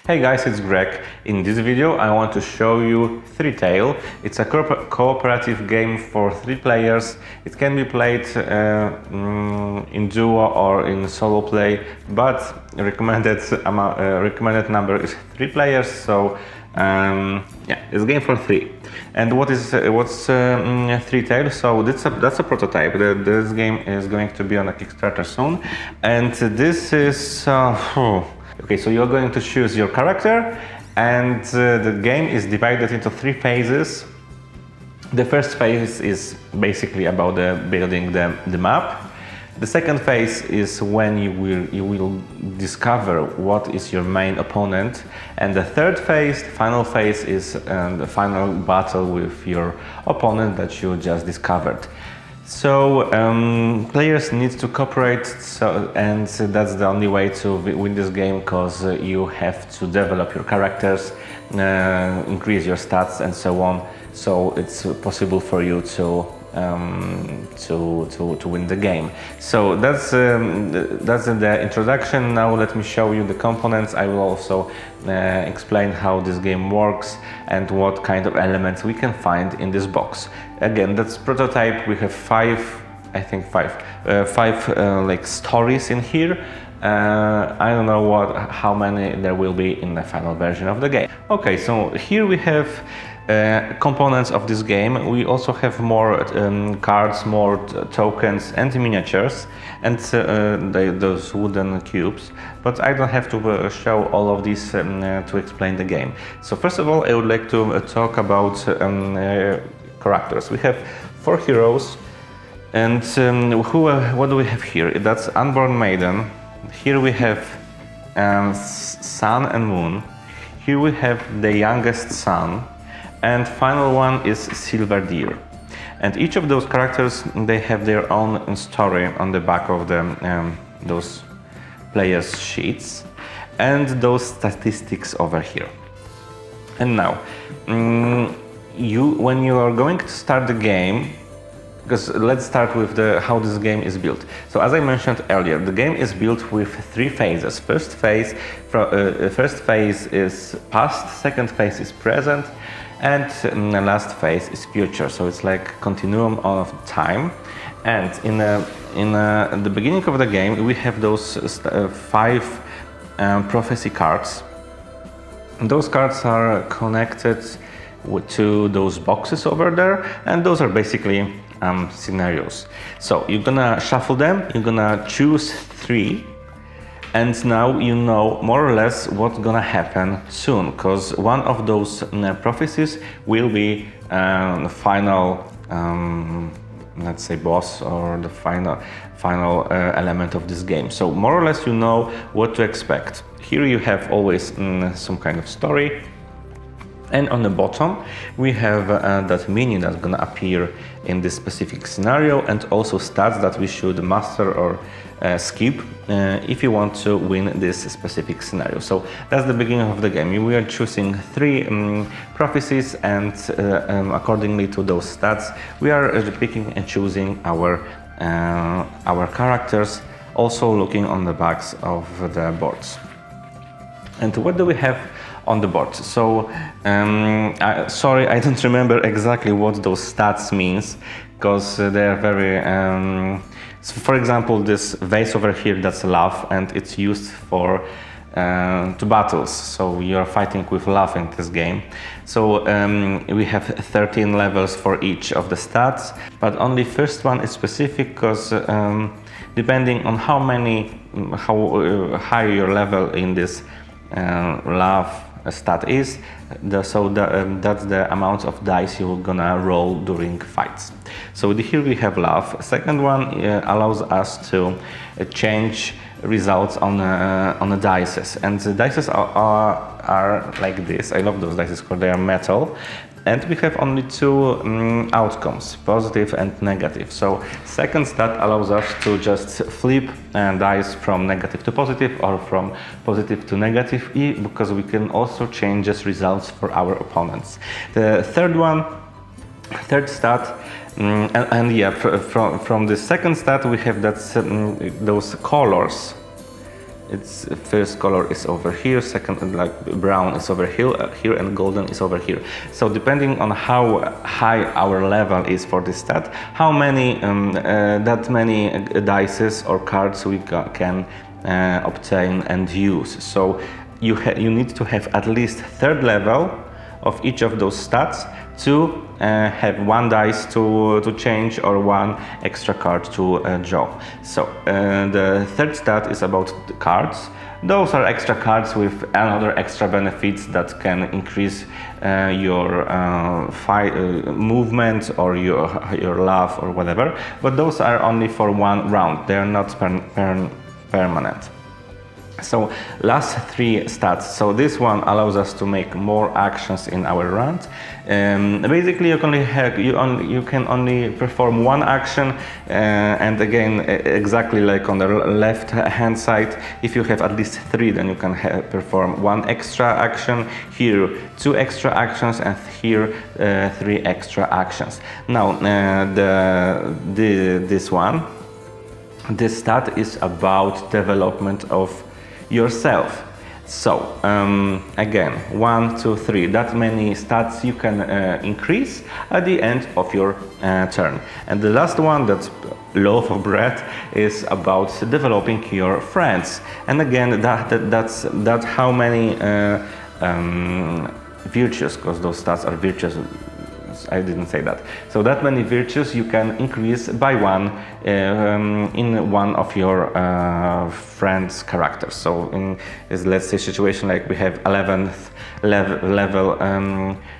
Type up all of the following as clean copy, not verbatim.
Hey guys, it's Greg. In this video I want to show you ThreeTale. It's a cooperative game for 3 players. It can be played in duo or in solo play, but recommended number is 3 players, so yeah, it's a game for 3. And what's ThreeTale? So that's a prototype. This game is going to be on a Kickstarter soon, and this is okay, so you're going to choose your character, and the game is divided into 3 phases. The first phase is basically about building the map. The second phase is when you will discover what is your main opponent, and the third phase, the final phase, is the final battle with your opponent that you just discovered. So players need to cooperate, and that's the only way to win this game, because you have to develop your characters, increase your stats and so on, so it's possible for you to win the game. So that's the introduction. Now let me show you the components. I will also explain how this game works and what kind of elements we can find in this box. Again, that's prototype. We have 5 like stories in here. I don't know how many there will be in the final version of the game. Okay, so here we have components of this game. We also have more cards, more tokens and miniatures, and those wooden cubes, but I don't have to show all of these to explain the game. So first of all, I would like to talk about characters. We have 4 heroes, and what do we have here? That's Unborn Maiden. Here we have Sun and Moon. Here we have the youngest son, and final one is Silver Deer. And each of those characters, they have their own story on the back of those players' sheets, and those statistics over here. And now, when you are going to start the game, because let's start with how this game is built. So as I mentioned earlier, the game is built with 3 phases. First phase is past, second phase is present, and the last phase is future. So it's like continuum of time. And in the beginning of the game, we have those 5 prophecy cards. Those cards are connected to those boxes over there, and those are basically scenarios. So you're gonna shuffle them, you're gonna choose 3, and now you know more or less what's gonna happen soon, because one of those prophecies will be the final, let's say, boss, or the final element of this game. So more or less you know what to expect. Here you have always some kind of story. And on the bottom, we have that menu that's gonna appear in this specific scenario, and also stats that we should master or skip if you want to win this specific scenario. So that's the beginning of the game. We are choosing 3 prophecies, and accordingly to those stats, we are picking and choosing our characters, also looking on the backs of the boards. And what do we have on the board? So sorry, I don't remember exactly what those stats means, because they are very so for example, this vase over here, that's love, and it's used for to battles, so you're fighting with love in this game. So we have 13 levels for each of the stats, but only first one is specific, because depending on how high your level in this love stat is, that's the amount of dice you're gonna roll during fights. So here we have love. Second one allows us to change results on the dices, and the dices are like this. I love those dices because they are metal, and we have only 2 outcomes, positive and negative. So second stat allows us to just flip dice from negative to positive, or from positive to negative, because we can also change these results for our opponents. The third stat, and yeah, from the second stat we have those colors its first color is over here, second like brown is over here, and golden is over here. So depending on how high our level is for this stat, how many that many dices or cards we can obtain and use. So you need to have at least third level of each of those stats to have one dice to change or one extra card to draw. So the third stat is about the cards. Those are extra cards with another extra benefits that can increase your movement or your love or whatever. But those are only for one round. They are not permanent. So last three stats. So this one allows us to make more actions in our round. Basically, you can only perform one action, and again, exactly like on the left hand side, if you have at least three, then you can perform one extra action. Here, two extra actions, and here three extra actions. Now, this stat is about development of yourself. So again, 1, 2, 3, that many stats you can increase at the end of your turn. And the last one, that's loaf of bread, is about developing your friends. And again, that's how many virtues, because those stats are virtues. I didn't say that. So that many virtues you can increase by one in one of your friends' characters. So in this, let's say, situation like we have 11th level,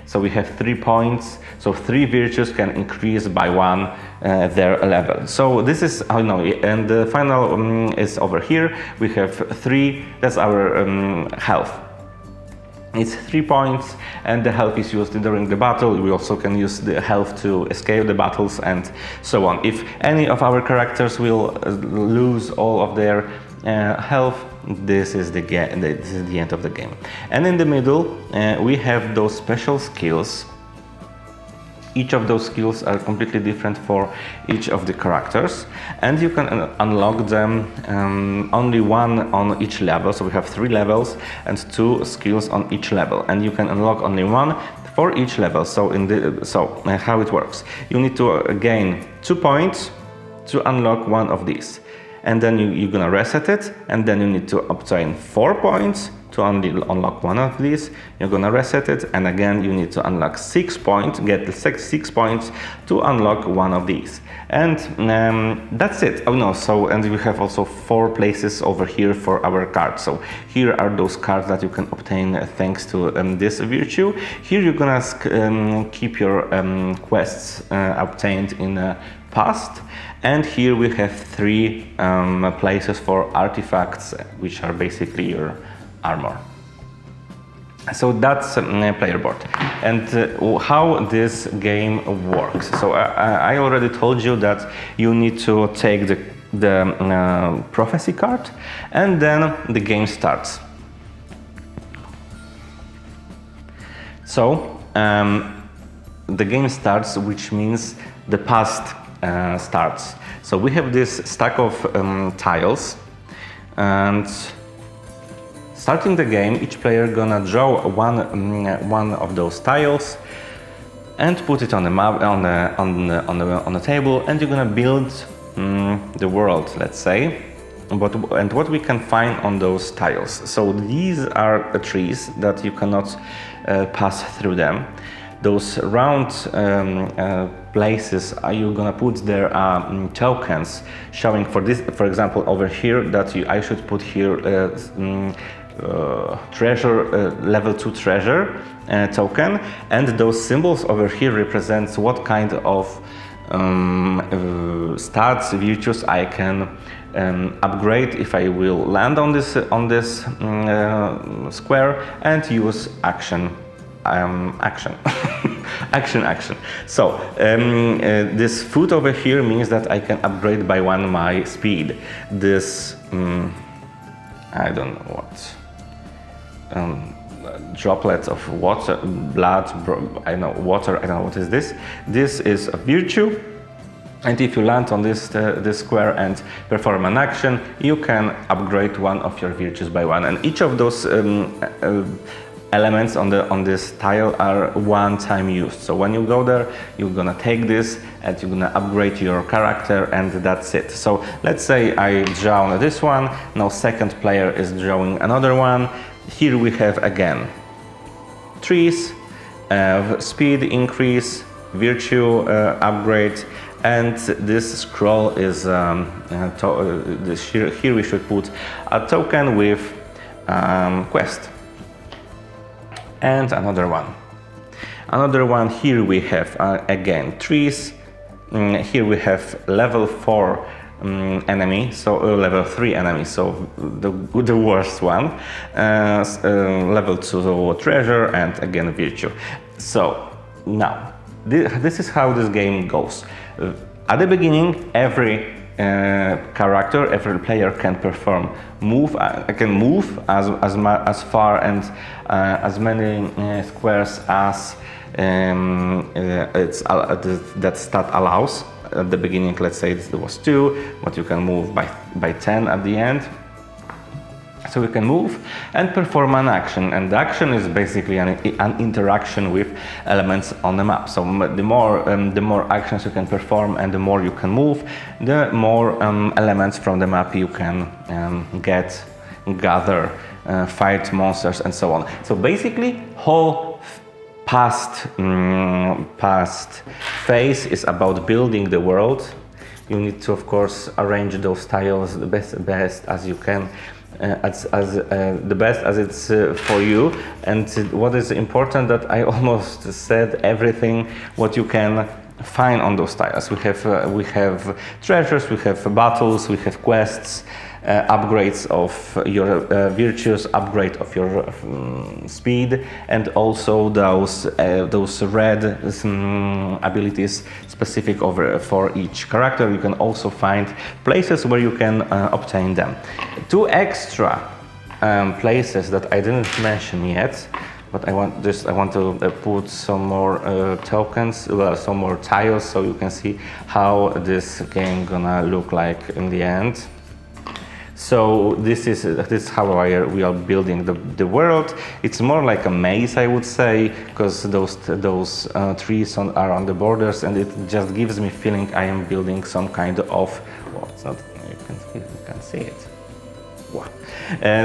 so we have 3 points. So 3 virtues can increase by one their level. So this is how you know. And the final is over here. We have 3. That's our health. It's 3 points, and the health is used during the battle. We also can use the health to escape the battles and so on. If any of our characters will lose all of their health, this is the end of the game. And in the middle, we have those special skills. Each of those skills are completely different for each of the characters, and you can unlock them only one on each level. So we have 3 levels and 2 skills on each level, and you can unlock only one for each level. So how it works: you need to gain 2 points to unlock one of these, and then you're gonna reset it, and then you need to obtain 4 points to only unlock one of these. You're gonna reset it, and again you need to unlock 6 points, get the 6 points to unlock one of these, and that's it. Oh no, so and we have also 4 places over here for our cards. So here are those cards that you can obtain thanks to this virtue. Here you're gonna keep your quests obtained in the past, and here we have 3 places for artifacts, which are basically your armor. So that's a player board. And how this game works. So I already told you that you need to take the prophecy card, and then the game starts. So the game starts, which means the past starts. So we have this stack of tiles, and starting the game, each player gonna draw one of those tiles and put it on the map on the table, and you're gonna build the world, let's say. And what we can find on those tiles. So these are the trees that you cannot pass through them. Those round places, you're gonna put there tokens showing for this. For example, over here that I should put here treasure level 2 treasure token, and those symbols over here represents what kind of stats, virtues I can upgrade if I will land on this square and use action. action. So this foot over here means that I can upgrade by 1 my speed. This I don't know what. Droplets of water, blood, I don't know what is this. This is a virtue, And if you land on this square and perform an action, you can upgrade one of your virtues by one. And each of those elements on this tile are one-time used. So when you go there, you're gonna take this and you're gonna upgrade your character, and that's it. So let's say I draw this one. Now second player is drawing another one. Here we have again trees, speed increase, virtue upgrade. And this scroll is, here we should put a token with quest. And another one. Another one, here we have, again, trees. Here we have level 4 enemy, so level 3 enemy, so the worst one. Level 2 treasure, and again virtue. So now, this is how this game goes. At the beginning, every character, every player can move as far and as many squares as that stat allows. At the beginning, let's say it was 2, but you can move by 10 at the end. So we can move and perform an action, and the action is basically an interaction with elements on the map. So the more actions you can perform and the more you can move, the more elements from the map you can gather, fight monsters, and so on. So basically, whole past phase is about building the world. You need to, of course, arrange those tiles the best as you can. The best as it's for you. And what is important, that I almost said everything what you can find on those tiles. We have treasures, we have battles, we have quests, upgrades of your virtues, upgrade of your speed, and also those red abilities specific for each character. You can also find places where you can obtain them. 2 extra places that I didn't mention yet, but I want to put some more tokens, some more tiles, so you can see how this game gonna look like in the end. So this is how we are building the world. It's more like a maze, I would say, because those trees are on the borders, and it just gives me feeling I am building some kind of. Well, it's not. You can see it. Wow.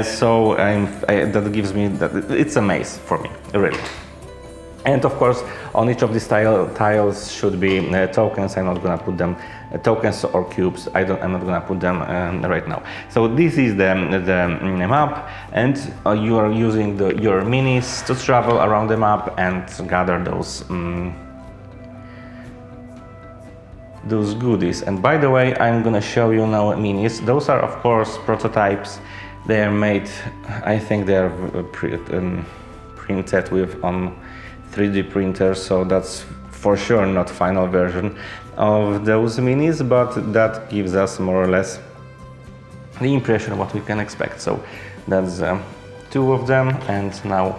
So that gives me that it's a maze for me, really. And of course, on each of these tiles should be tokens. I'm not gonna put them tokens or cubes. I'm not gonna put them right now. So this is the map, and you are using your minis to travel around the map and gather those goodies. And by the way, I'm gonna show you now minis. Those are, of course, prototypes. They are made. I think they are printed on 3D printer, so that's for sure not final version of those minis, but that gives us more or less the impression of what we can expect. So that's 2 of them, and now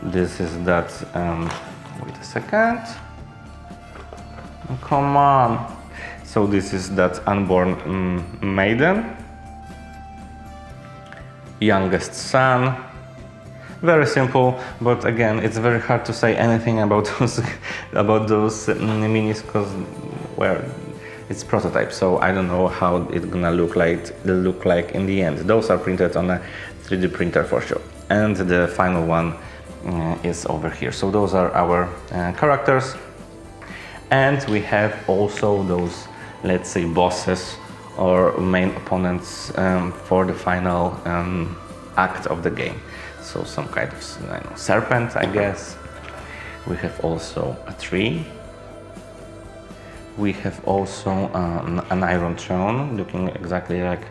this is that. Wait a second. Come on. So this is that unborn maiden, youngest son. Very simple, but again, it's very hard to say anything about those minis, because, well, it's prototype, so I don't know how it's gonna look like in the end. Those are printed on a 3D printer for sure, and the final one is over here. So those are our characters, and we have also those, let's say, bosses or main opponents for the final act of the game. So some kind of serpent, I guess. We have also a tree. We have also an iron throne, looking exactly like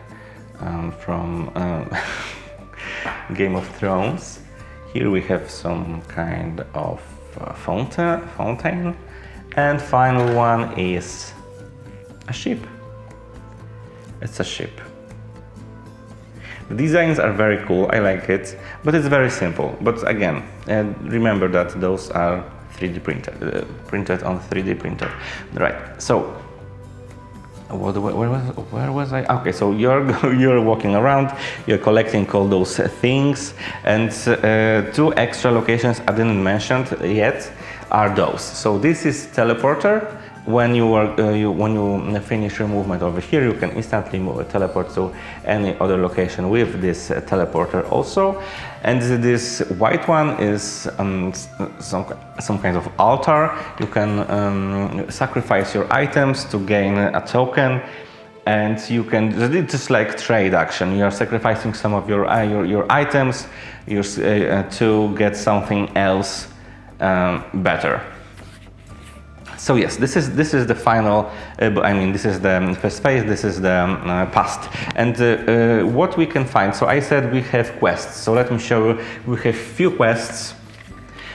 from Game of Thrones. Here we have some kind of fountain. And final one is a ship. It's a ship. The designs are very cool, I like it, but it's very simple. But again, remember that those are 3D printer, printed on 3D printer. Right. So where was I? Okay, so you're walking around, you're collecting all those things, and 2 extra locations I didn't mention yet are those. So this is teleporter. When you finish your movement over here, you can instantly teleport to any other location with this teleporter also. And this white one is some kind of altar. You can sacrifice your items to gain a token, and you can just like trade action. You are sacrificing some of your items to get something else better. So yes, this is the final, this is the first phase, this is the past. And what we can find, so I said we have quests, so let me show you, we have few quests.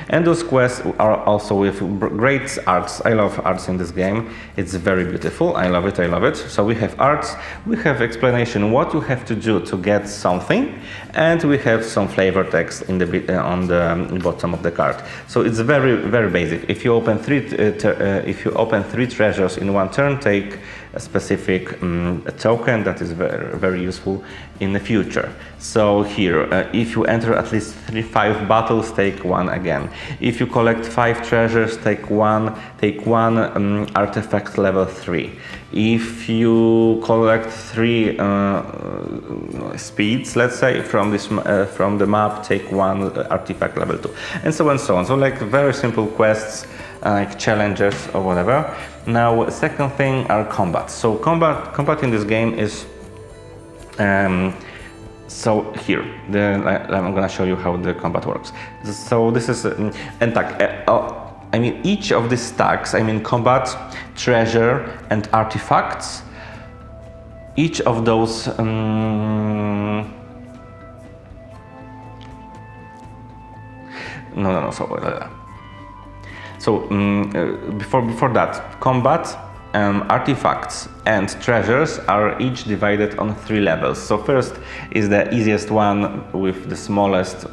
And those quests are also with great arts. I love arts in this game. It's very beautiful. I love it. I love it. So we have arts, we have explanation what you have to do to get something, and we have some flavor text in the on the bottom of the card. So it's very, very basic. If you open three treasures in one turn, take a specific token that is very, very useful in the future. So here, if you enter at least 5 battles, take 1 again. If you collect 5 treasures, take one artifact level 3. If you collect 3 speeds, let's say, from the map, take 1 artifact level 2, and so on and so on. So like very simple quests, like challenges or whatever. Now, second thing are combat. So combat in this game is so here I'm gonna show you how the combat works. So this is each of these stacks, combat, treasure, and artifacts. Each of those before that, combat, artifacts and treasures are each divided on 3 levels. So first is the easiest one with the smallest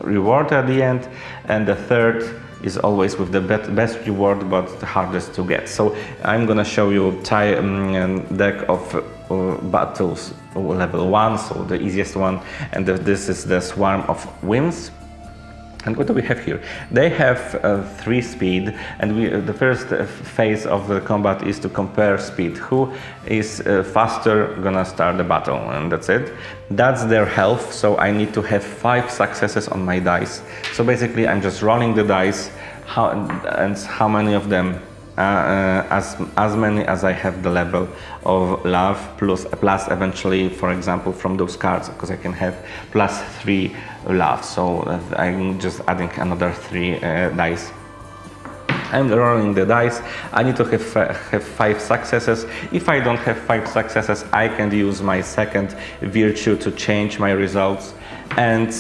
reward at the end, and the third is always with the best reward but the hardest to get. So I'm gonna show you deck of battles level 1, so the easiest one, and this is the Swarm of Winds. And what do we have here? They have 3 speed, and the first phase of the combat is to compare speed. Who is faster gonna start the battle, and that's it. That's their health, so I need to have 5 successes on my dice. So basically I'm just rolling the dice, how many of them, as many as I have the level of love, plus eventually, for example, from those cards, because I can have +3 love, so I'm just adding another 3 dice. I'm rolling the dice. I need to have 5 successes. If I don't have 5 successes, I can use my second virtue to change my results. And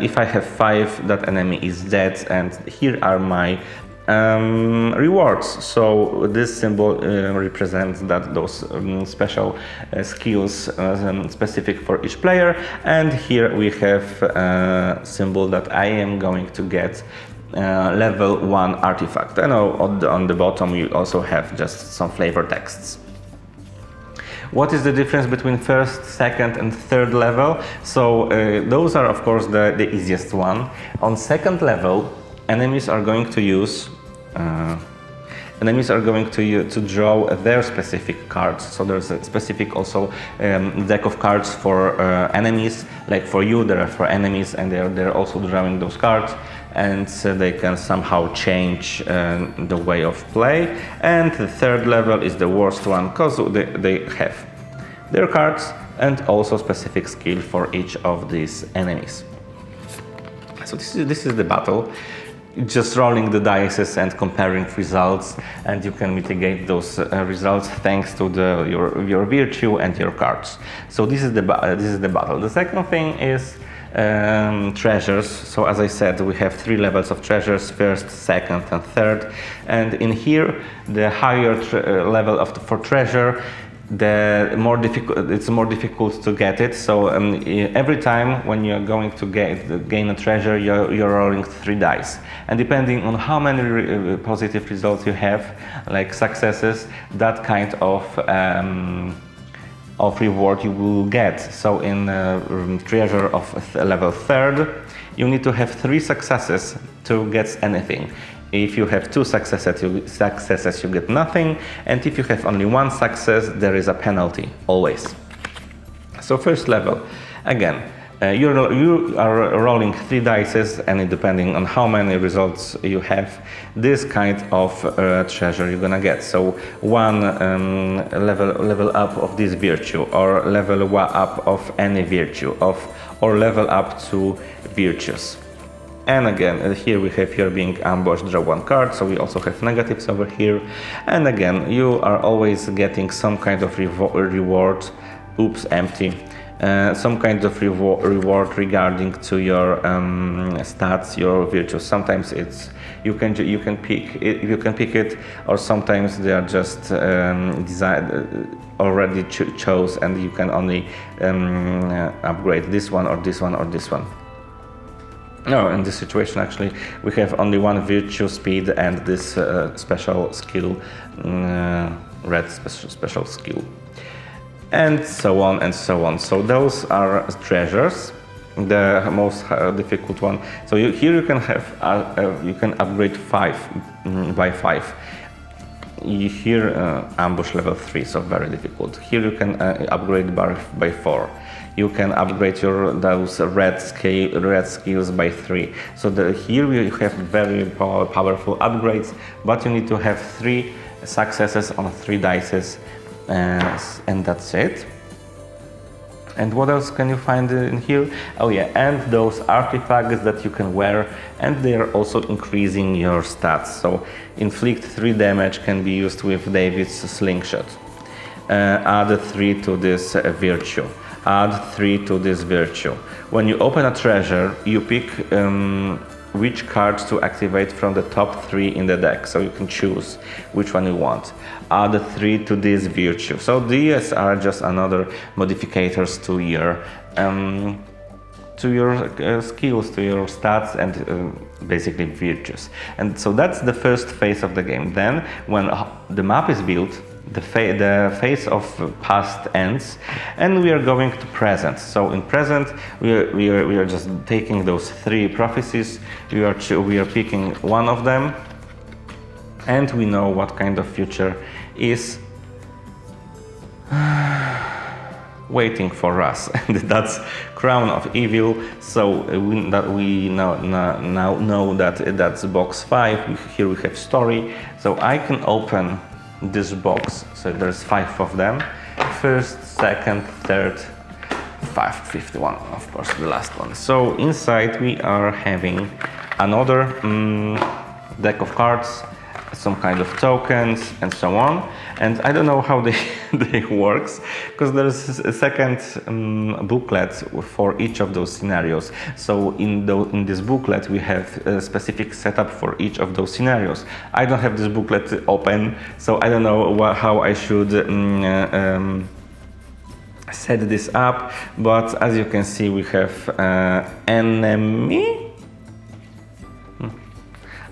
if I have 5, that enemy is dead. And here are my rewards. So this symbol represents that those special skills specific for each player, and here we have a symbol that I am going to get level 1 artifact. And on the bottom you also have just some flavor texts. What is the difference between first, second, and third level? So those are of course the easiest one. On second level, enemies are going to use to draw their specific cards. So there's a specific also deck of cards for enemies. Like for you, there are for enemies, and they're also drawing those cards, and they can somehow change the way of play. And the third level is the worst one, because they have their cards and also specific skill for each of these enemies. So this is the battle. Just rolling the dice and comparing results, and you can mitigate those results thanks to your virtue and your cards. So this is the battle. The second thing is treasures. So as I said, we have 3 levels of treasures: first, second, and third. And in here, the higher level for treasure it's more difficult to get it. So every time when you're going to gain a treasure, you're rolling 3 dice, and depending on how many positive results you have, like successes, that kind of reward you will get. So in treasure of level 3rd, you need to have 3 successes to get anything. If you have 2 successes, you get nothing, and if you have only 1 success, there is a penalty, always. So first level, again, you are rolling 3 dice, and depending on how many results you have, this kind of treasure you're gonna get. So 1 level up of this virtue, or level up of any virtue, or level up to virtues. And again, here we have you're being ambushed, draw 1 card, so we also have negatives over here. And again, you are always getting some kind of reward, oops, empty, some kind of reward regarding to your stats, your virtues. Sometimes it's you can pick it, or sometimes they are just already chose, and you can only upgrade this one or this one or this one. No, in this situation actually we have only 1 virtue, speed, and this special skill, red special skill, and so on and so on. So those are treasures, the most difficult one. So here you can have you can upgrade 5 by 5. Here ambush level 3, so very difficult. Here you can upgrade by 4. You can upgrade those red skills by 3. So here you have very powerful upgrades, but you need to have 3 successes on 3 dice, and that's it. And what else can you find in here? Oh yeah, and those artifacts that you can wear, and they are also increasing your stats. So inflict 3 damage can be used with David's slingshot. Add 3 to this virtue. Add 3 to this virtue. When you open a treasure, you pick which cards to activate from the top 3 in the deck, so you can choose which one you want. Add 3 to this virtue. So these are just another modifiers to your skills, to your stats, and basically virtues. And so that's the first phase of the game. Then, when the map is built, the phase of past ends, and we are going to present. So in present, we are just taking those 3 prophecies. We are picking one of them, and we know what kind of future is waiting for us, and that's Crown of Evil. So we now know that that's box 5. Here we have story. So I can open this box. So there's 5 of them. First, second, third, 5th one, of course, the last one. So inside we are having another deck of cards, some kind of tokens, and so on. And I don't know how they works, because there's a second booklet for each of those scenarios. So in this booklet we have a specific setup for each of those scenarios. I don't have this booklet open, so I don't know how I should set this up. But as you can see, we have enemy.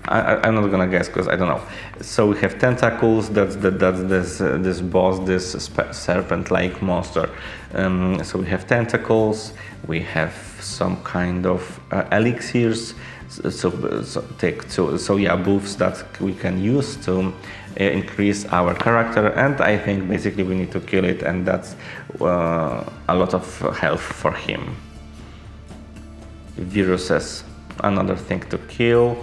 I'm not gonna guess because I don't know. So we have tentacles. That's this boss, this serpent-like monster. So we have tentacles. We have some kind of elixirs. So yeah, buffs that we can use to increase our character. And I think basically we need to kill it, and that's a lot of health for him. Viruses, another thing to kill.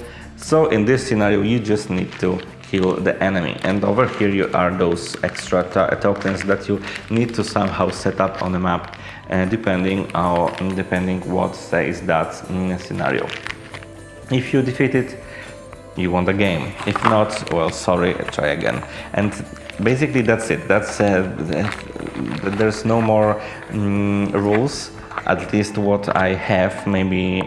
So in this scenario, you just need to kill the enemy. And over here are those extra tokens that you need to somehow set up on the map, depending what says that scenario. If you defeat it, you won the game. If not, well, sorry, try again. And basically that's it. There's no more rules. At least what I have. Maybe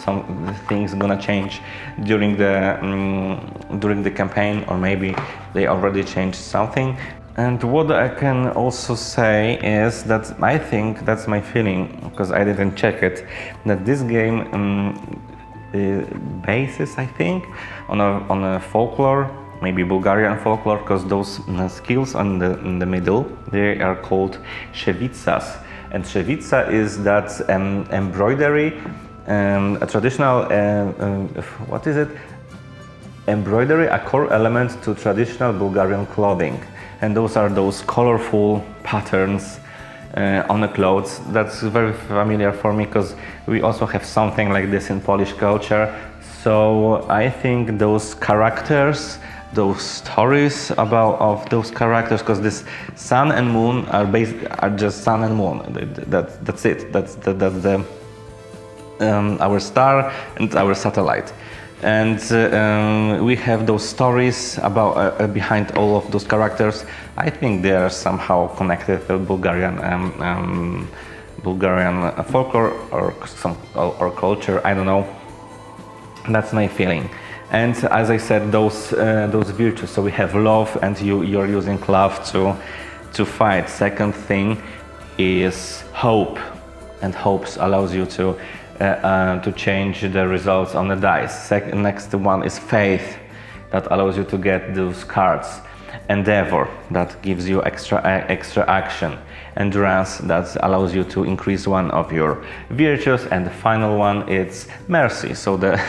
some things gonna change during the campaign, or maybe they already changed something. And what I can also say is that I think, that's my feeling, because I didn't check it, that this game bases, I think, on a folklore, maybe Bulgarian folklore, because those skills in the middle, they are called Shevitsas. And Shevitsa is that embroidery, a traditional, what is it? Embroidery, a core element to traditional Bulgarian clothing. And those are those colorful patterns on the clothes. That's very familiar for me because we also have something like this in Polish culture. So I think those characters, those stories of those characters, because this sun and moon are just sun and moon. That's it. That's the our star and our satellite. And we have those stories about behind all of those characters. I think they are somehow connected to Bulgarian folklore or culture. I don't know. That's my feeling. And as I said, those virtues. So we have love, and you're using love to fight. Second thing is hope, and hopes allows you to change the results on the dice. Next one is faith, that allows you to get those cards. Endeavor, that gives you extra action. Endurance, that allows you to increase one of your virtues. And the final one is mercy. So the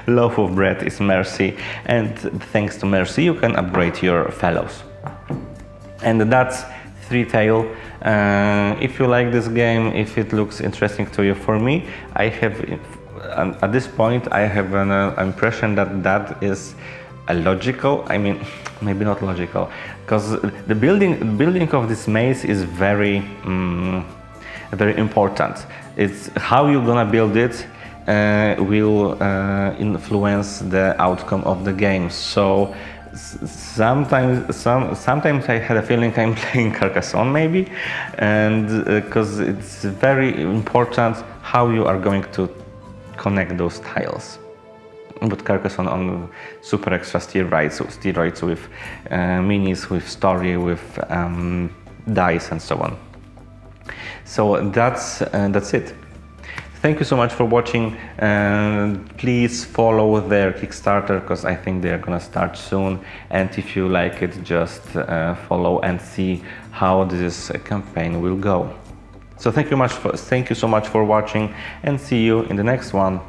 loaf of bread is mercy, and thanks to mercy you can upgrade your fellows. And that's ThreeTale. If you like this game, if it looks interesting to you, for me, I have, at this point, I have an impression that is a logical, I mean, maybe not logical, because the building of this maze is very important. It's how you're gonna build it will influence the outcome of the game. So sometimes I had a feeling I'm playing Carcassonne, maybe, and because it's very important how you are going to connect those tiles. But Carcassonne on super extra steroids with minis, with story, with dice and so on. So that's it. Thank you so much for watching. Please follow their Kickstarter, because I think they're gonna start soon. And if you like it, just follow and see how this campaign will go. So thank you so much for watching, and see you in the next one.